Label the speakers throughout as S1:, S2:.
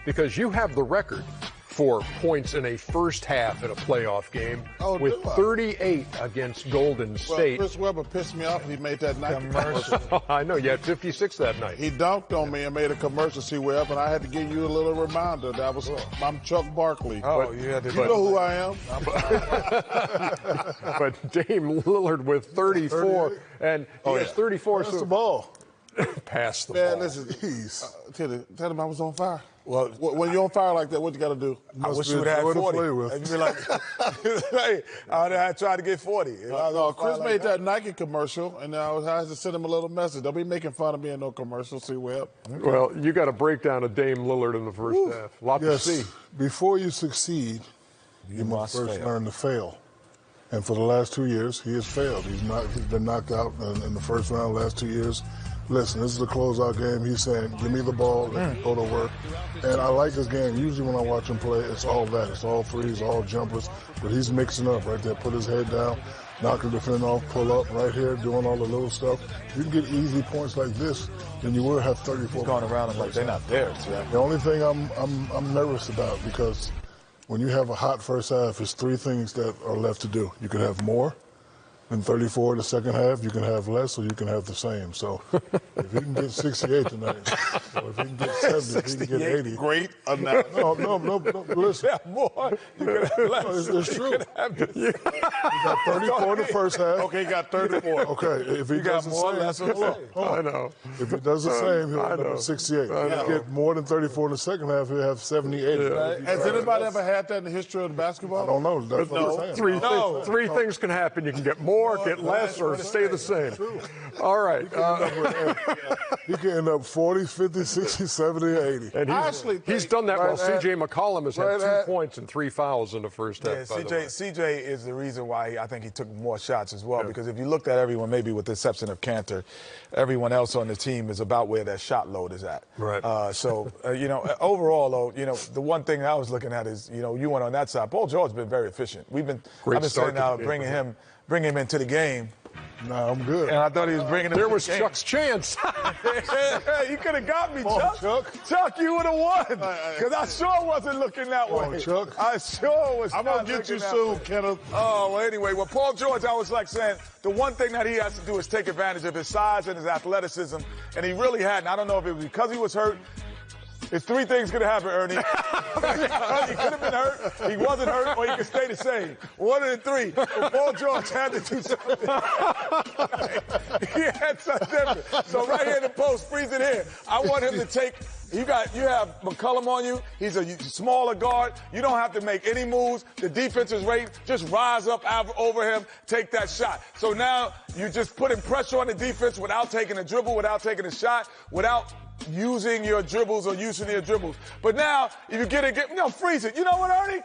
S1: because you have the record for points in a first half in a playoff game with 38 against Golden State.
S2: Chris Webber pissed me off when he made that Nike commercial.
S1: I know, you had 56 that night.
S2: He dunked on me and made a commercial, see Webb, and I had to give you a little reminder. I'm Chuck Barkley.
S3: Oh, you had to.
S2: You know who I am.
S1: But Dame Lillard with 34, and he has 34.
S2: Pass the ball.
S1: Pass the
S2: Man,
S1: ball.
S2: listen, tell him I was on fire. Well, when you're on fire like that, what you got to do?
S3: I wish you would have had 40. And be like, hey, I tried to get 40.
S2: Chris made that Nike commercial, and I had to send him a little message. Don't be making fun of me in no commercial, see, Webb.
S1: Well, you got a breakdown of Dame Lillard in the first half. A lot to see.
S4: Before you succeed, you must first learn to fail. And for the last 2 years, he has failed. He's been knocked out in the first round last 2 years. Listen, this is a closeout game. He's saying, give me the ball, let me go to work. And I like this game. Usually when I watch him play, it's all that. It's all threes, all jumpers. But he's mixing up right there. Put his head down, knock the defender off, pull up right here, doing all the little stuff. You can get easy points like this, then you will have 34.
S3: He's going around them like they're not there.
S4: The only thing I'm nervous about, because when you have a hot first half, it's three things that are left to do. You can have more than 34 in the second half, you can have less, or you can have the same. So if he can get 68 tonight, or if he can get 70, if he can get 80.
S2: Great
S4: announcement. No, listen.
S3: You have more, you can have less.
S4: It's true. He got 34 in the first half.
S2: Okay, he got 34.
S4: Okay, if he does the same,
S1: I know.
S4: If he does the same, he'll end up with 68. If he get more than 34 in the second half, he'll have 78.
S2: Yeah. Has anybody ever had that in the history of basketball?
S4: I don't know. That's what I'm saying.
S1: Three things can happen. You can get more, get less, or stay the same. All right.
S4: He can end up 40, 50, 60, 70, or 80.
S1: And he's done that while C.J. McCollum has had 2 points and 3 fouls in the first half.
S3: C.J. is the reason why I think he took more shots as well, because if you looked at everyone, maybe with the exception of Cantor, everyone else on the team is about where their shot load is at.
S1: Right.
S3: Overall, though, the one thing that I was looking at is, you went on that side. Paul George has been very efficient. I've been saying now, bring him into the game.
S4: No, I'm good.
S3: And I thought he was bringing him.
S1: There was Chuck's chance.
S3: You could have got me,
S4: Chuck.
S3: Chuck, you would have won. Because I sure wasn't looking that way.
S4: Chuck.
S3: I sure was.
S2: I'm going to get you soon, Kenneth.
S3: Oh, well, anyway, Paul George, I was like saying, the one thing that he has to do is take advantage of his size and his athleticism. And he really hadn't. I don't know if it was because he was hurt. It's 3 things going to happen, Ernie. He could have been hurt, he wasn't hurt, or he could stay the same. One of the 3. But Paul George had to do something. He had something different. So right here in the post, freeze it here. I want him to take. You have McCollum on you. He's a smaller guard. You don't have to make any moves. The defense is ready. Just rise up over him, take that shot. So now you're just putting pressure on the defense without taking a dribble, without taking a shot, without using your dribbles or using your dribbles. But now, if you freeze it. You know what, Ernie?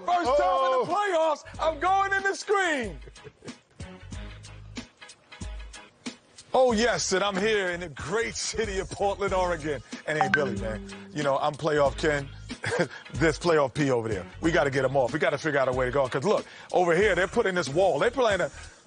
S3: First time in the playoffs, I'm going in the screen. Oh, yes, and I'm here in the great city of Portland, Oregon. And hey, Billy, man, I'm playoff Ken. This playoff P over there. We got to get them off. We got to figure out a way to go. Because, look, over here, they're putting this wall. They're playing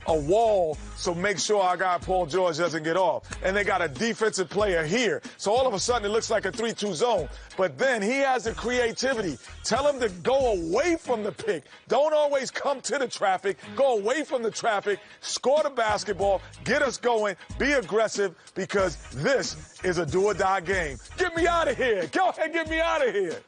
S3: a wall, so make sure our guy Paul George doesn't get off. And they got a defensive player here. So all of a sudden it looks like a 3-2 zone. But then he has the creativity. Tell him to go away from the pick. Don't always come to the traffic. Go away from the traffic. Score the basketball. Get us going. Be aggressive, because this is a do-or-die game. Get me out of here. Go ahead, get me out of here.